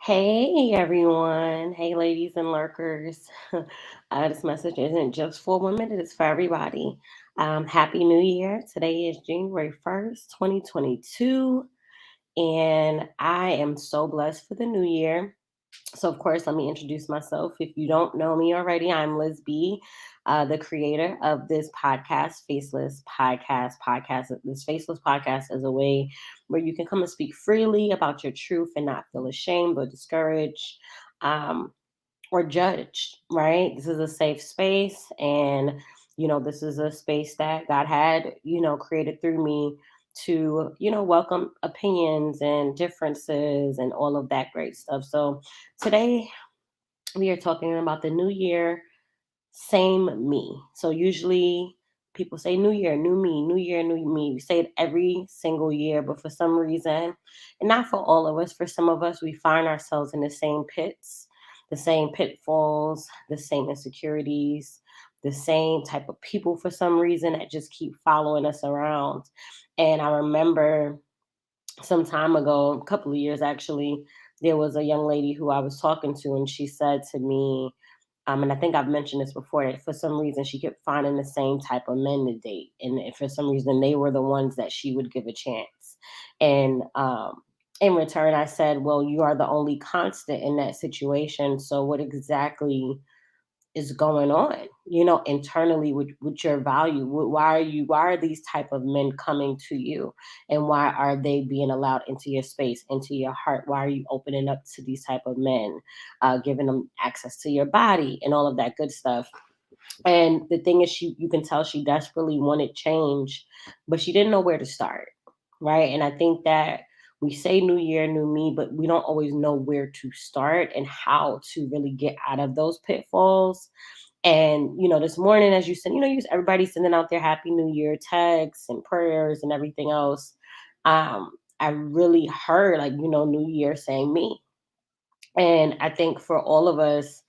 Hey everyone. Hey ladies and lurkers. This message isn't just for women, it is for everybody. Happy New Year. Today is January 1st, 2022, and I am so blessed for the new year. So, of course, let me introduce myself. If you don't know me already, I'm Liz B, the creator of this podcast, Faceless Podcast. This Faceless Podcast is a way where you can come and speak freely about your truth and not feel ashamed or discouraged. Um, or judged, right? This is a safe space. And, this is a space that God had, created through me to, welcome opinions and differences and all of that great stuff. So today we are talking about the new year, same me. So usually people say new year, new me, new year, new me. We say it every single year, but for some reason, and not for all of us, for some of us, we find ourselves in the same pits, the same pitfalls, the same insecurities, the same type of people for some reason that just keep following us around. And I remember some time ago, a couple of years actually, there was a young lady who I was talking to, and she said to me, and I think I've mentioned this before, that for some reason she kept finding the same type of men to date. And if for some reason they were the ones that she would give a chance. And in return, I said, well, you are the only constant in that situation. So what exactly is going on, internally with your value? Why are these type of men coming to you, and why are they being allowed into your space, into your heart? Why are you opening up to these type of men, giving them access to your body and all of that good stuff? And the thing is, you can tell she desperately wanted change, but she didn't know where to start, right? And I think that we say new year, new me, but we don't always know where to start and how to really get out of those pitfalls. And this morning, as you said, everybody's sending out their Happy New Year texts and prayers and everything else. I really heard, like, New Year saying me, and I think for all of us,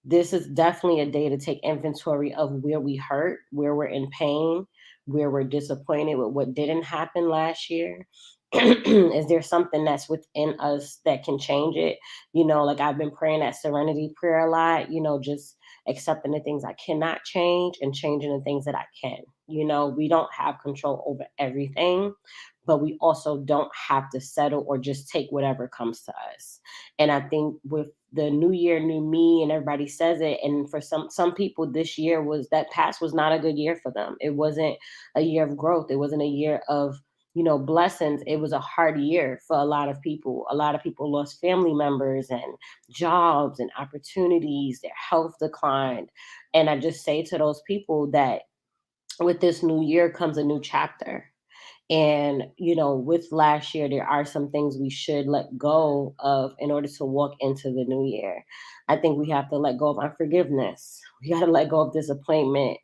this is definitely a day to take inventory of where we hurt, where we're in pain, where we're disappointed with what didn't happen last year. Is there something that's within us that can change it? Like I've been praying that serenity prayer a lot, just accepting the things I cannot change and changing the things that I can. We don't have control over everything, but we also don't have to settle or just take whatever comes to us. And I think with the new year, new me, and everybody says it. And for some people, this year was that past was not a good year for them. It wasn't a year of growth. It wasn't a year of blessings. It was a hard year for a lot of people. A lot of people lost family members and jobs and opportunities. Their health declined. And I just say to those people that with this new year comes a new chapter. And, with last year, there are some things we should let go of in order to walk into the new year. I think we have to let go of unforgiveness. We got to let go of disappointment.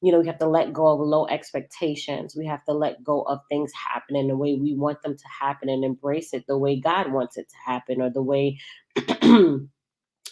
We have to let go of low expectations. We have to let go of things happening the way we want them to happen and embrace it the way God wants it to happen, or the way it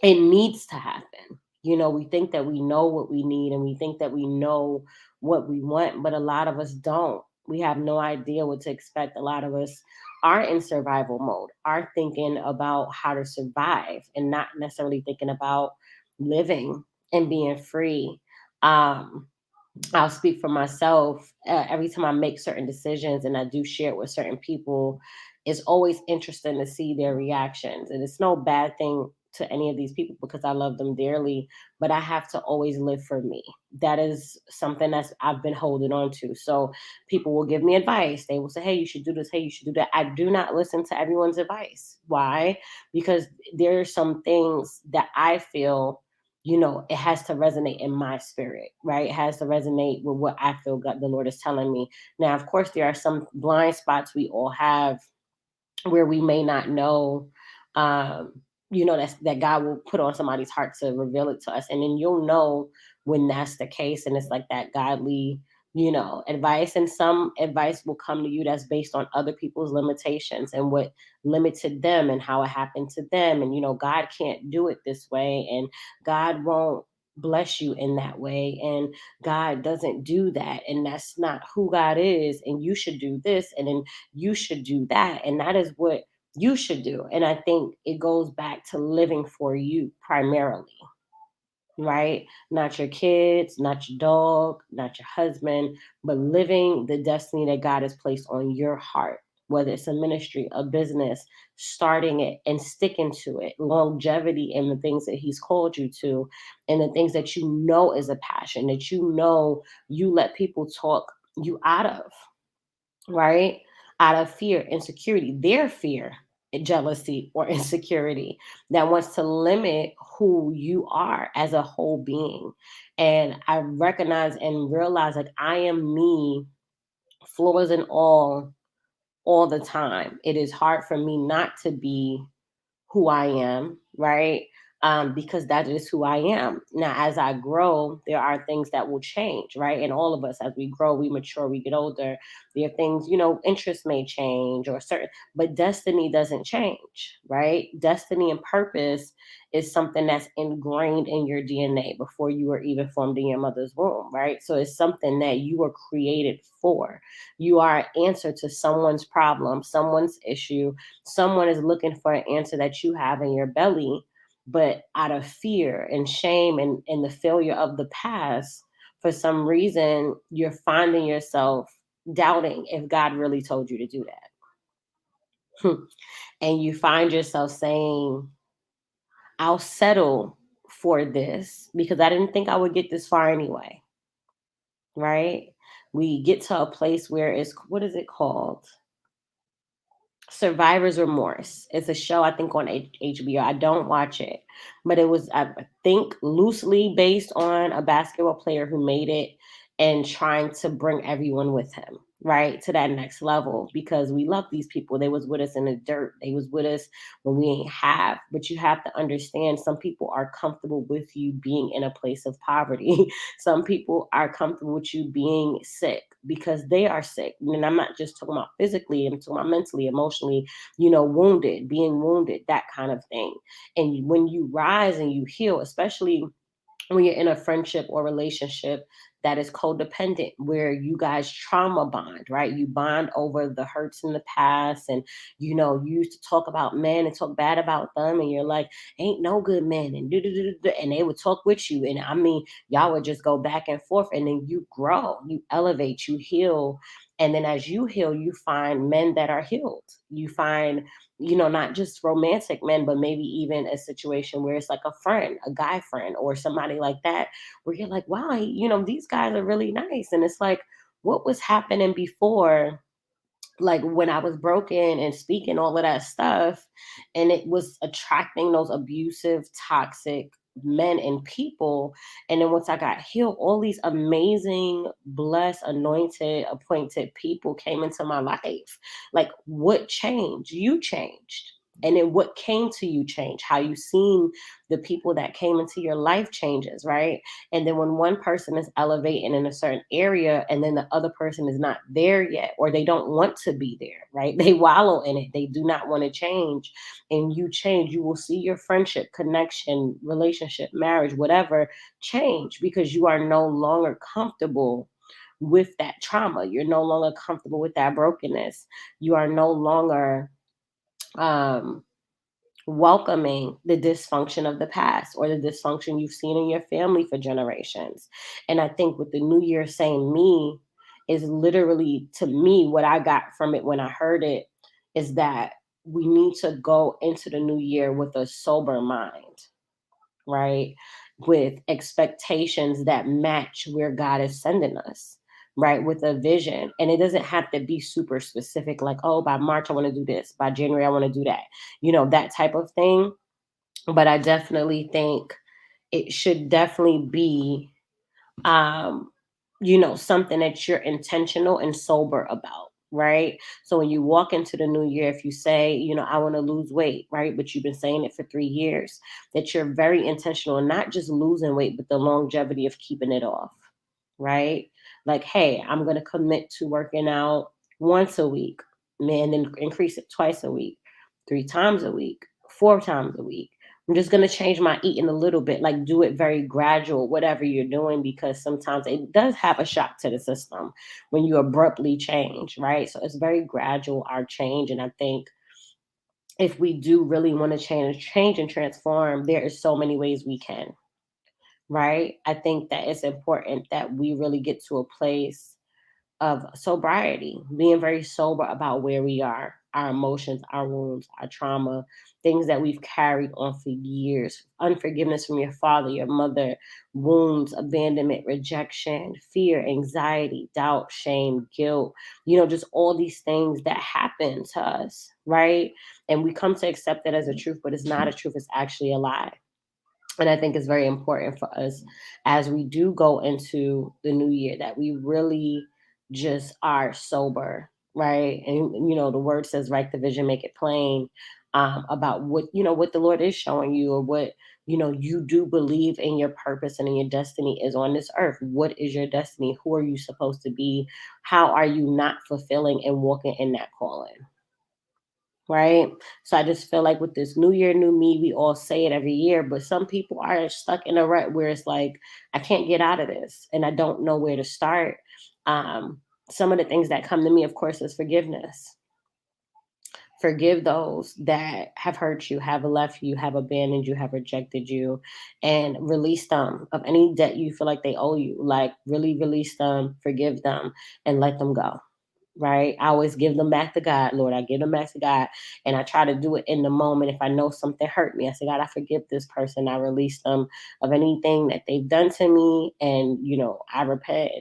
needs to happen. We think that we know what we need, and we think that we know what we want, but a lot of us don't. We have no idea what to expect. A lot of us are in survival mode, are thinking about how to survive and not necessarily thinking about living and being free. Um, I'll speak for myself. Every time I make certain decisions and I do share it with certain people, it's always interesting to see their reactions. And it's no bad thing to any of these people because I love them dearly, but I have to always live for me. That is something that's I've been holding on to. So people will give me advice. They will say, hey, you should do this. Hey, you should do that. I do not listen to everyone's advice. Why? Because there are some things that I feel it has to resonate in my spirit, right? It has to resonate with what I feel God, the Lord is telling me. Now, of course, there are some blind spots we all have where we may not know, that God will put on somebody's heart to reveal it to us. And then you'll know when that's the case. And it's like that godly, advice. And some advice will come to you that's based on other people's limitations and what limited them and how it happened to them. And, God can't do it this way. And God won't bless you in that way. And God doesn't do that. And that's not who God is. And you should do this. And then you should do that. And that is what you should do. And I think it goes back to living for you primarily, right? Not your kids, not your dog, not your husband, but living the destiny that God has placed on your heart, whether it's a ministry, a business, starting it and sticking to it, longevity in the things that He's called you to, and the things that you know is a passion, that you know you let people talk you out of, right? Out of fear, insecurity, their fear, jealousy, or insecurity that wants to limit who you are as a whole being. And I recognize and realize like I am me, flaws and all the time. It is hard for me not to be who I am, right? Because that is who I am. Now, as I grow, there are things that will change, right? And all of us, as we grow, we mature, we get older. There are things, interests may change or certain, but destiny doesn't change, right? Destiny and purpose is something that's ingrained in your DNA before you were even formed in your mother's womb, right? So it's something that you were created for. You are an answer to someone's problem, someone's issue. Someone is looking for an answer that you have in your belly, but out of fear and shame and the failure of the past, for some reason, you're finding yourself doubting if God really told you to do that. And you find yourself saying, I'll settle for this because I didn't think I would get this far anyway, right? We get to a place where it's, what is it called? Survivor's Remorse. It's a show I think on HBO. I don't watch it, but it was I think loosely based on a basketball player who made it and trying to bring everyone with him, right, to that next level because we love these people. They was with us in the dirt. They was with us when we ain't have. But you have to understand some people are comfortable with you being in a place of poverty. Some people are comfortable with you being sick because they are sick. And I'm not just talking about physically, I'm talking about mentally, emotionally, wounded, being wounded, that kind of thing. And when you rise and you heal, especially when you're in a friendship or relationship that is codependent, where you guys trauma bond, right? You bond over the hurts in the past, and you used to talk about men and talk bad about them, and you're like, ain't no good men, and and they would talk with you, and I mean, y'all would just go back and forth, and then you grow, you elevate, you heal, and then as you heal, you find men that are healed. You find not just romantic men, but maybe even a situation where it's like a friend, a guy friend, or somebody like that, where you're like, wow, these guys are really nice. And it's like, what was happening before? Like when I was broken and speaking all of that stuff, and it was attracting those abusive, toxic men and people. And then once I got healed, all these amazing, blessed, anointed, appointed people came into my life. Like, what changed? You changed. And then what came to you changed. How you seen the people that came into your life changes, right? And then when one person is elevating in a certain area and then the other person is not there yet, or they don't want to be there, right? They wallow in it. They do not want to change. And you change, you will see your friendship, connection, relationship, marriage, whatever change because you are no longer comfortable with that trauma. You're no longer comfortable with that brokenness. You are no longer um welcoming the dysfunction of the past or the dysfunction you've seen in your family for generations. And I think with the new year saying me is literally to me what I got from it when I heard it is that we need to go into the new year with a sober mind, right? With expectations that match where God is sending us, right? With a vision. And it doesn't have to be super specific, like, oh, by March, I want to do this. By January, I want to do that, that type of thing. But I definitely think it should definitely be um, something that you're intentional and sober about, right? So when you walk into the new year, if you say, I want to lose weight, right? But you've been saying it for 3 years, that you're very intentional and not just losing weight, but the longevity of keeping it off, right? Like, hey, I'm going to commit to working out once a week, man, then increase it twice a week, 3 times a week, 4 times a week. I'm just going to change my eating a little bit, like do it very gradual, whatever you're doing, because sometimes it does have a shock to the system when you abruptly change, right? So it's very gradual, our change. And I think if we do really want to change and transform, there is so many ways we can, right? I think that it's important that we really get to a place of sobriety, being very sober about where we are, our emotions, our wounds, our trauma, things that we've carried on for years, unforgiveness from your father, your mother, wounds, abandonment, rejection, fear, anxiety, doubt, shame, guilt, just all these things that happen to us, right? And we come to accept it as a truth, but it's not a truth, it's actually a lie. And I think it's very important for us as we do go into the new year that we really just are sober, right? And the word says, write the vision, make it plain, about what the Lord is showing you, or what you do believe in your purpose and in your destiny is on this earth. What is your destiny? Who are you supposed to be? How are you not fulfilling and walking in that calling? Right? So I just feel like with this new year, new me, we all say it every year, but some people are stuck in a rut where it's like, I can't get out of this and I don't know where to start. Um, some of the things that come to me, of course, is forgiveness. Forgive those that have hurt you, have left you, have abandoned you, have rejected you, and release them of any debt you feel like they owe you. Like, really release them, forgive them, and let them go, right? I always give them back to God. Lord, I give them back to God. And I try to do it in the moment. If I know something hurt me, I say, God, I forgive this person. I release them of anything that they've done to me. And, I repent,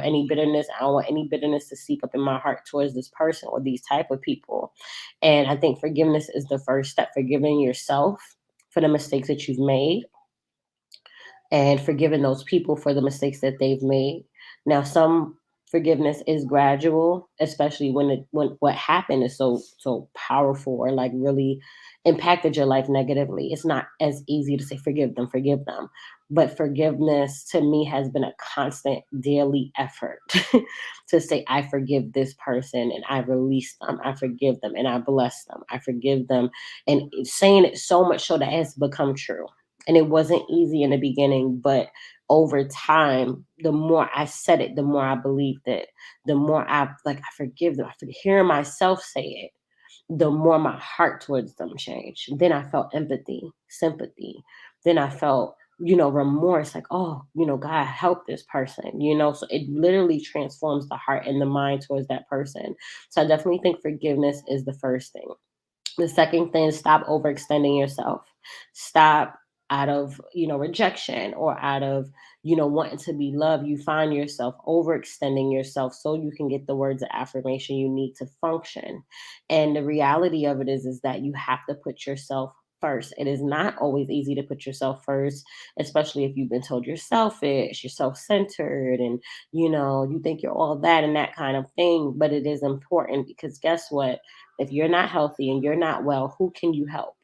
any bitterness. I don't want any bitterness to seep up in my heart towards this person or these type of people. And I think forgiveness is the first step, forgiving yourself for the mistakes that you've made and forgiving those people for the mistakes that they've made. Now, some forgiveness is gradual, especially when what happened is so powerful or like really impacted your life negatively. It's not as easy to say forgive them. But forgiveness to me has been a constant daily effort to say, I forgive this person and I release them, I forgive them and I bless them, I forgive them. And saying it so much so that it's become true. And it wasn't easy in the beginning, but over time, the more I said it, the more I believed it, the more I forgive them. I forgive hearing myself say it, the more my heart towards them changed. Then I felt empathy, sympathy. Then I felt, remorse, like, oh, God, help this person, So it literally transforms the heart and the mind towards that person. So I definitely think forgiveness is the first thing. The second thing is stop overextending yourself. Stop out of, rejection or out of, wanting to be loved. You find yourself overextending yourself so you can get the words of affirmation you need to function. And the reality of it is that you have to put yourself first. It is not always easy to put yourself first, especially if you've been told you're selfish, you're self-centered, and you think you're all that and that kind of thing. But it is important because guess what? If you're not healthy and you're not well, who can you help?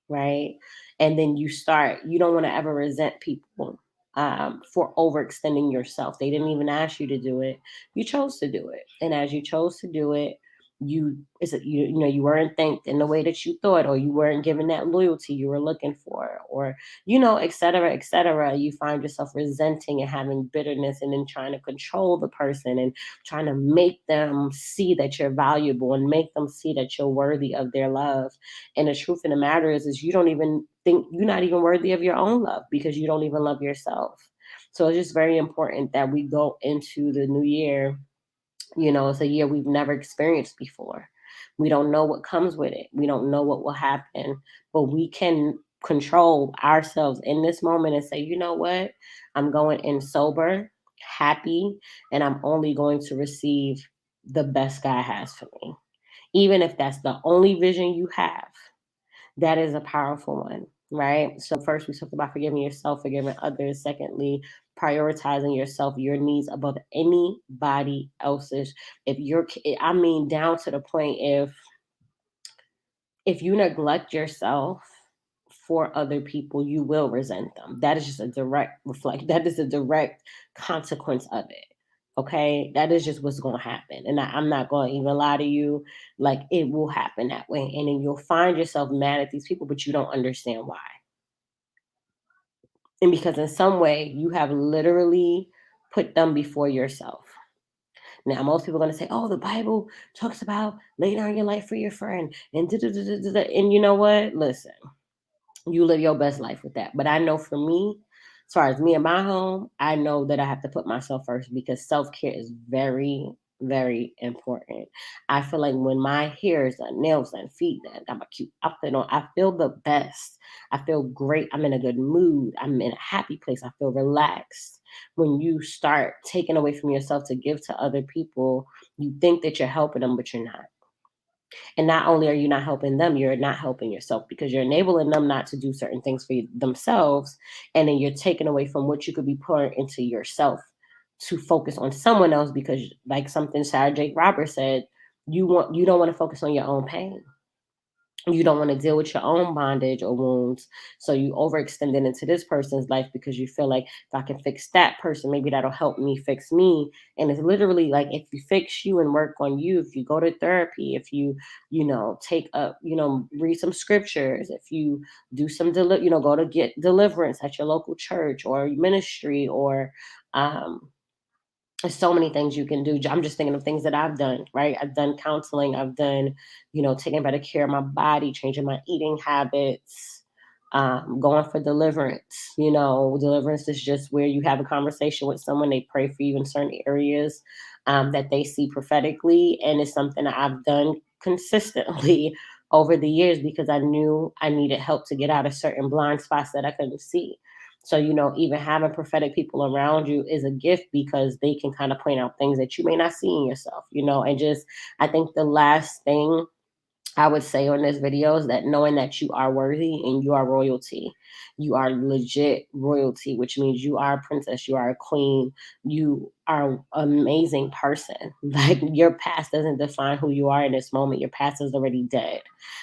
Right? And then you don't want to ever resent people for overextending yourself. They didn't even ask you to do it. You chose to do it. And as you chose to do it, you weren't thanked in the way that you thought, or you weren't given that loyalty you were looking for, or et cetera, et cetera. You find yourself resenting and having bitterness and then trying to control the person and trying to make them see that you're valuable and make them see that you're worthy of their love. And the truth of the matter is you don't even think you're not even worthy of your own love because you don't even love yourself. So it's just very important that we go into the new year. It's a year we've never experienced before. We don't know what comes with it. We don't know what will happen, but we can control ourselves in this moment and say, you know what? I'm going in sober, happy, and I'm only going to receive the best God has for me. Even if that's the only vision you have, that is a powerful one, right? So first we talked about forgiving yourself, forgiving others. Secondly, prioritizing yourself, your needs above anybody else's. If you're, I mean, down to the point if you neglect yourself for other people, you will resent them. That is just a direct reflect. That is a direct consequence of it. Okay, that is just what's going to happen, and I'm not going to even lie to you. Like, it will happen that way, and then you'll find yourself mad at these people, but you don't understand why. And because in some way you have literally put them before yourself. Now, most people are going to say, oh, the Bible talks about lay down your life for your friend. And, and you know what? Listen, you live your best life with that. But I know for me, as far as me and my home, I know that I have to put myself first because self care is very, very important. I feel like when my hair is done, nails done, feet done, got my cute outfit on, I feel the best. I feel great. I'm in a good mood. I'm in a happy place. I feel relaxed. When you start taking away from yourself to give to other people, you think that you're helping them, but you're not. And not only are you not helping them, you're not helping yourself because you're enabling them not to do certain things for themselves. And then you're taking away from what you could be pouring into yourself to focus on someone else because, like something Sarah Jake Roberts said, you don't want to focus on your own pain. You don't want to deal with your own bondage or wounds. So you overextend it into this person's life because you feel like if I can fix that person, maybe that'll help me fix me. And it's literally like if you fix you and work on you, if you go to therapy, if you, take up, read some scriptures, if you do some, go to get deliverance at your local church or ministry or, there's so many things you can do. I'm just thinking of things that I've done, right? I've done counseling, I've done, taking better care of my body, changing my eating habits, going for deliverance. Deliverance is just where you have a conversation with someone, they pray for you in certain areas that they see prophetically. And it's something that I've done consistently over the years because I knew I needed help to get out of certain blind spots that I couldn't see. So, even having prophetic people around you is a gift because they can kind of point out things that you may not see in yourself, and just, I think the last thing I would say on this video is that knowing that you are worthy and you are royalty. You are legit royalty, which means you are a princess, you are a queen, you are an amazing person. Like your past doesn't define who you are in this moment. Your past is already dead.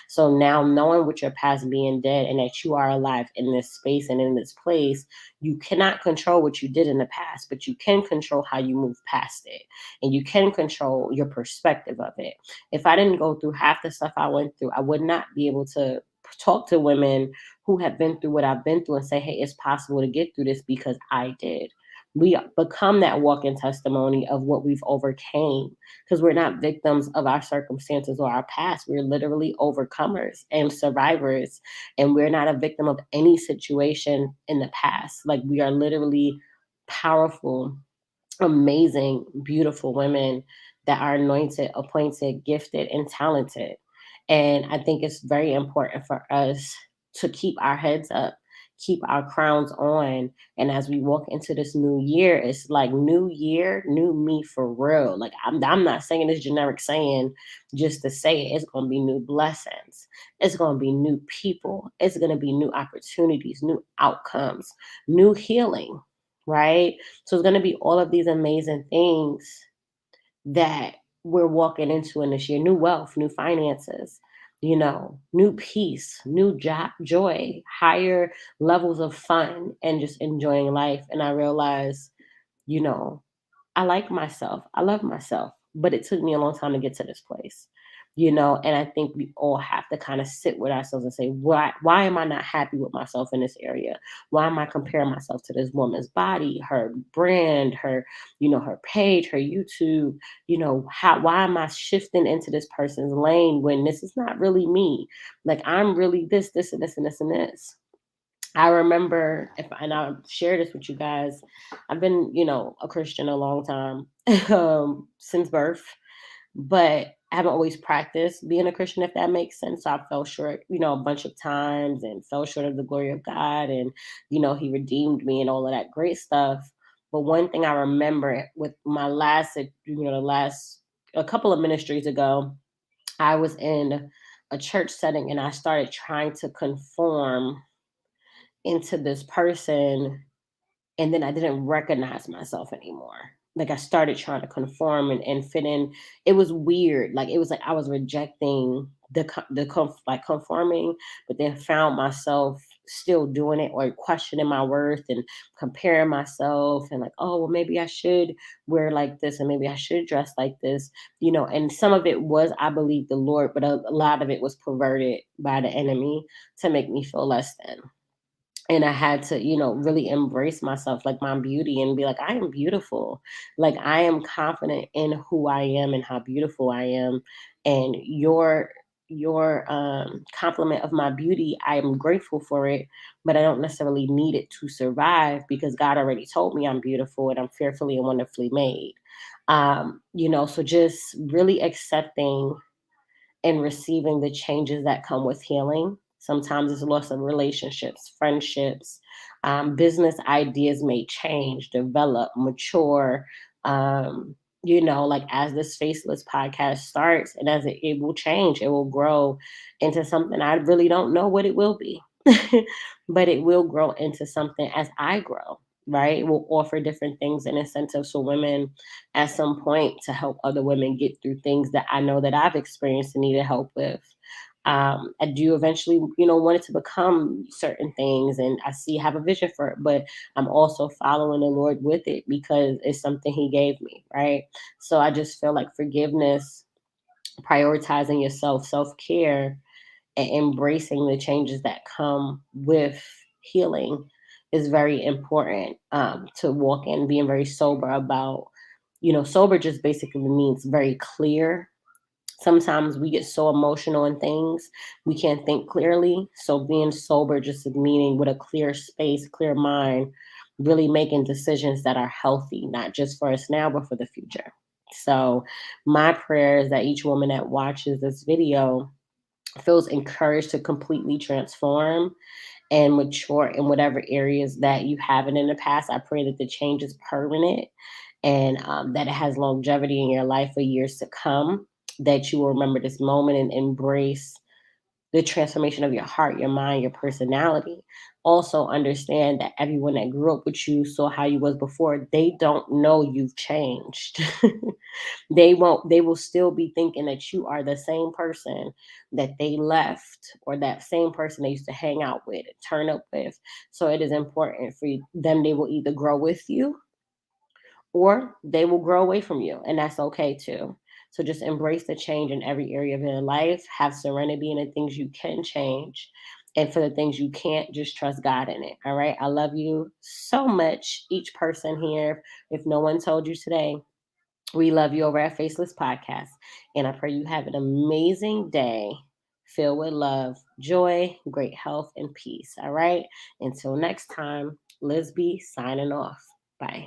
So now knowing with your past being dead and that you are alive in this space and in this place, you cannot control what you did in the past, but you can control how you move past it. And you can control your perspective of it. If I didn't go through half the stuff I went through, I would not be able to talk to women who have been through what I've been through and say, hey, it's possible to get through this because I did. We become that walking testimony of what we've overcame because we're not victims of our circumstances or our past. We're literally overcomers and survivors, and we're not a victim of any situation in the past. Like we are literally powerful, amazing, beautiful women that are anointed, appointed, gifted, and talented. And I think it's very important for us to keep our heads up, keep our crowns on. And as we walk into this new year, it's like new year, new me for real. Like I'm not saying this generic saying just to say it. It's going to be new blessings. It's going to be new people. It's going to be new opportunities, new outcomes, new healing, right? So it's going to be all of these amazing things that we're walking into in this year: new wealth, new finances, new peace, new joy, higher levels of fun, and just enjoying life. And I realized, you know, I like myself. I love myself, but it took me a long time to get to this place. And I think we all have to kind of sit with ourselves and say, why am I not happy with myself in this area? Why am I comparing myself to this woman's body, her brand, her page, her YouTube? Why am I shifting into this person's lane when this is not really me? Like I'm really this, and this, and this, and this. I remember, and I'll share this with you guys. I've been, a Christian a long time, since birth, but I haven't always practiced being a Christian, if that makes sense. So I fell short, a bunch of times and fell short of the glory of God. And, He redeemed me and all of that great stuff. But one thing I remember with my a couple of ministries ago, I was in a church setting and I started trying to conform into this person, and then I didn't recognize myself anymore. Like I started trying to conform and fit in. It was weird. Like it was like I was rejecting like conforming, but then found myself still doing it or questioning my worth and comparing myself and like, oh well, maybe I should wear like this and maybe I should dress like this, And some of it was, I believe, the Lord, but a lot of it was perverted by the enemy to make me feel less than. And I had to, really embrace myself, like my beauty, and be like, I am beautiful. Like I am confident in who I am and how beautiful I am. And your compliment of my beauty, I am grateful for it, but I don't necessarily need it to survive because God already told me I'm beautiful and I'm fearfully and wonderfully made. So just really accepting and receiving the changes that come with healing. Sometimes it's loss of relationships, friendships, business ideas may change, develop, mature. Like as this Faceless podcast starts and as it will change, it will grow into something I really don't know what it will be, but it will grow into something as I grow. Right, it will offer different things and incentives for women at some point to help other women get through things that I know that I've experienced and needed help with. I do eventually, want it to become certain things, and I have a vision for it, but I'm also following the Lord with it because it's something He gave me, right? So I just feel like forgiveness, prioritizing yourself, self care, and embracing the changes that come with healing is very important to walk in, being very sober about. Sober just basically means very clear. Sometimes we get so emotional in things we can't think clearly. So being sober just meaning with a clear space, clear mind, really making decisions that are healthy, not just for us now, but for the future. So my prayer is that each woman that watches this video feels encouraged to completely transform and mature in whatever areas that you haven't in the past. I pray that the change is permanent and that it has longevity in your life for years to come, that you will remember this moment and embrace the transformation of your heart, your mind, your personality. Also understand that everyone that grew up with you, saw how you was before, they don't know you've changed. They will still be thinking that you are the same person that they left, or that same person they used to hang out with, turn up with. So it is important for them. They will either grow with you or they will grow away from you, and that's okay too. So just embrace the change in every area of your life, have serenity in the things you can change, and for the things you can't, just trust God in it. All right, I love you so much, each person here. If no one told you today, we love you over at Faceless Podcast. And I pray you have an amazing day filled with love, joy, great health, and peace. All right. Until next time, Liz B signing off. Bye.